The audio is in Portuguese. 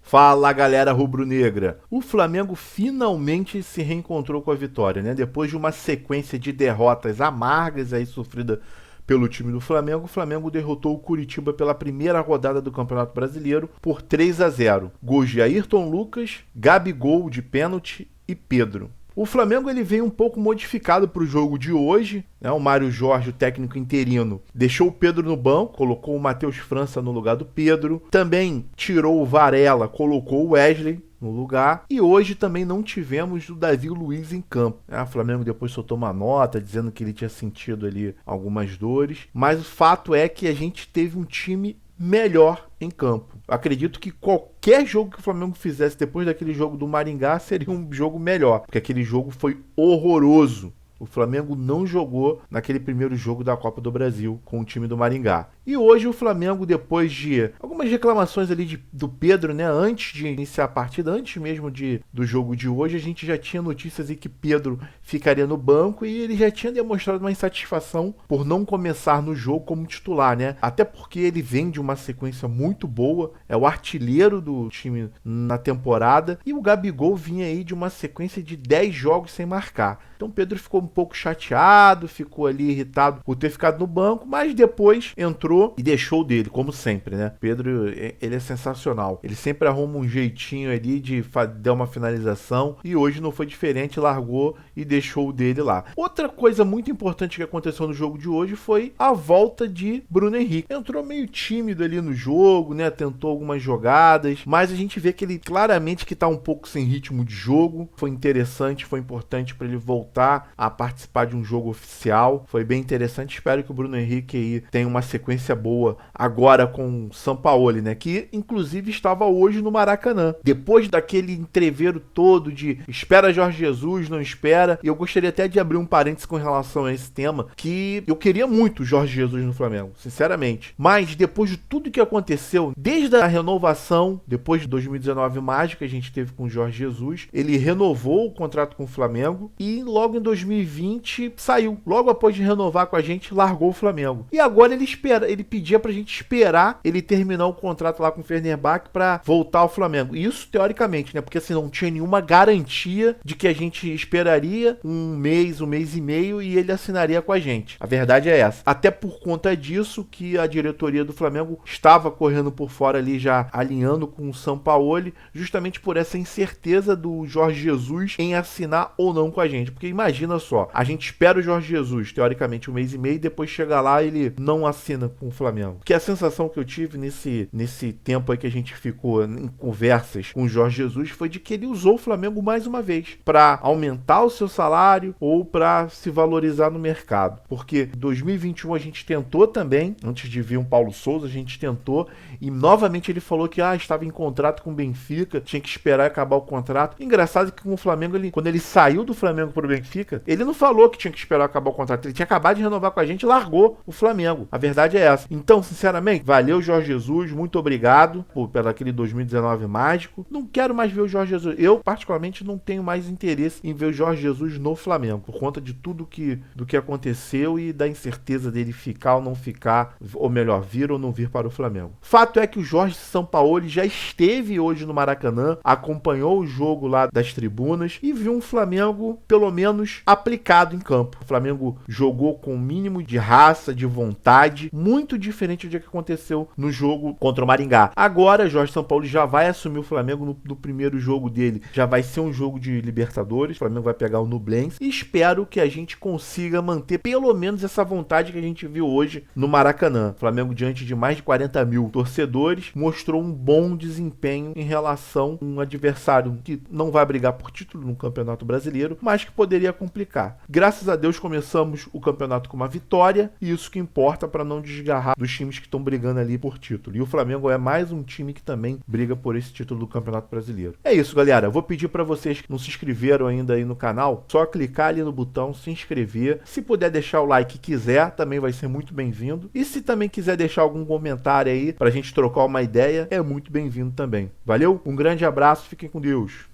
Fala, galera rubro-negra! O Flamengo finalmente se reencontrou com a vitória, né? Depois de uma sequência de derrotas amargas aí sofrida pelo time do Flamengo, o Flamengo derrotou o Curitiba pela primeira rodada do Campeonato Brasileiro por 3-0. Gols de Ayrton Lucas, Gabigol de pênalti e Pedro. O Flamengo ele veio um pouco modificado para o jogo de hoje, né? O Mário Jorge, o técnico interino, deixou o Pedro no banco, colocou o Matheus França no lugar do Pedro, também tirou o Varela, colocou o Wesley no lugar, e hoje também não tivemos o Davi Luiz em campo. O Flamengo depois soltou uma nota dizendo que ele tinha sentido ali algumas dores, mas o fato é que a gente teve um time melhor em campo. Acredito que qualquer jogo que o Flamengo fizesse depois daquele jogo do Maringá seria um jogo melhor, porque aquele jogo foi horroroso. O Flamengo não jogou naquele primeiro jogo da Copa do Brasil com o time do Maringá. E hoje o Flamengo, depois de algumas reclamações ali do Pedro, né, antes de iniciar a partida, antes mesmo do jogo de hoje, a gente já tinha notícias de que Pedro ficaria no banco e ele já tinha demonstrado uma insatisfação por não começar no jogo como titular, né? Até porque ele vem de uma sequência muito boa, é o artilheiro do time na temporada, e o Gabigol vinha aí de uma sequência de 10 jogos sem marcar. Então Pedro ficou um pouco chateado, ficou ali irritado por ter ficado no banco, mas depois entrou e deixou dele, como sempre, né? Pedro, ele é sensacional. Ele sempre arruma um jeitinho ali de dar uma finalização e hoje não foi diferente, largou e deixou o dele lá. Outra coisa muito importante que aconteceu no jogo de hoje foi a volta de Bruno Henrique. Entrou meio tímido ali no jogo, né? Tentou algumas jogadas, mas a gente vê que ele claramente que tá um pouco sem ritmo de jogo. Foi interessante, foi importante para ele voltar a participar de um jogo oficial. Foi bem interessante. Espero que o Bruno Henrique aí tenha uma sequência boa agora com o Sampaoli, né? Que inclusive estava hoje no Maracanã. Depois daquele entreveiro todo de espera Jorge Jesus, não espera. E eu gostaria até de abrir um parênteses com relação a esse tema, que eu queria muito o Jorge Jesus no Flamengo, sinceramente. Mas depois de tudo que aconteceu, desde a renovação, depois de 2019 mágica que a gente teve com o Jorge Jesus, ele renovou o contrato com o Flamengo e logo em 2020 saiu. Logo após de renovar com a gente, largou o Flamengo. E agora ele pedia pra gente esperar ele terminar o contrato lá com o Fenerbahçe pra voltar ao Flamengo. Isso teoricamente, né? Porque assim, não tinha nenhuma garantia de que a gente esperaria um mês e meio e ele assinaria com a gente. A verdade é essa. Até por conta disso que a diretoria do Flamengo estava correndo por fora ali, já alinhando com o Sampaoli, justamente por essa incerteza do Jorge Jesus em assinar ou não com a gente. Porque imagina só, a gente espera o Jorge Jesus, teoricamente, um mês e meio, e depois chega lá e ele não assina com o Flamengo. Porque a sensação que eu tive nesse tempo aí que a gente ficou em conversas com o Jorge Jesus foi de que ele usou o Flamengo mais uma vez para aumentar o seu salário ou para se valorizar no mercado. Porque em 2021 a gente tentou também, antes de vir um Paulo Souza, a gente tentou e novamente ele falou que estava em contrato com o Benfica, tinha que esperar acabar o contrato. Engraçado que com o Flamengo, quando ele saiu do Flamengo pro Benfica, ele não falou que tinha que esperar acabar o contrato, ele tinha acabado de renovar com a gente e largou o Flamengo. A verdade é essa. Então, sinceramente, valeu Jorge Jesus, muito obrigado pelo aquele 2019 mágico. Não quero mais ver o Jorge Jesus. Eu, particularmente, não tenho mais interesse em ver o Jorge Jesus no Flamengo, por conta de tudo do que aconteceu e da incerteza dele ficar ou não ficar, ou melhor, vir ou não vir para o Flamengo. Fato é que o Jorge Sampaoli já esteve hoje no Maracanã, acompanhou o jogo lá das tribunas e viu um Flamengo, pelo menos, aplicado em campo. O Flamengo jogou com o mínimo de raça, de vontade, muito diferente do que aconteceu no jogo contra o Maringá. Agora, Jorge Sampaoli já vai assumir o Flamengo no primeiro jogo dele. Já vai ser um jogo de Libertadores. O Flamengo vai pegar o Nublense. E espero que a gente consiga manter pelo menos essa vontade que a gente viu hoje no Maracanã. O Flamengo, diante de mais de 40 mil torcedores, mostrou um bom desempenho em relação a um adversário que não vai brigar por título no Campeonato Brasileiro, mas que poderia complicar. Graças a Deus começamos o campeonato com uma vitória, e isso que importa para não desgarrar dos times que estão brigando ali por título. E o Flamengo é mais um time que também briga por esse título do Campeonato Brasileiro. É isso, galera. Eu vou pedir para vocês que não se inscreveram ainda aí no canal, só clicar ali no botão se inscrever. Se puder deixar o like quiser, também vai ser muito bem-vindo. E se também quiser deixar algum comentário aí pra gente trocar uma ideia, é muito bem-vindo também. Valeu? Um grande abraço, fiquem com Deus.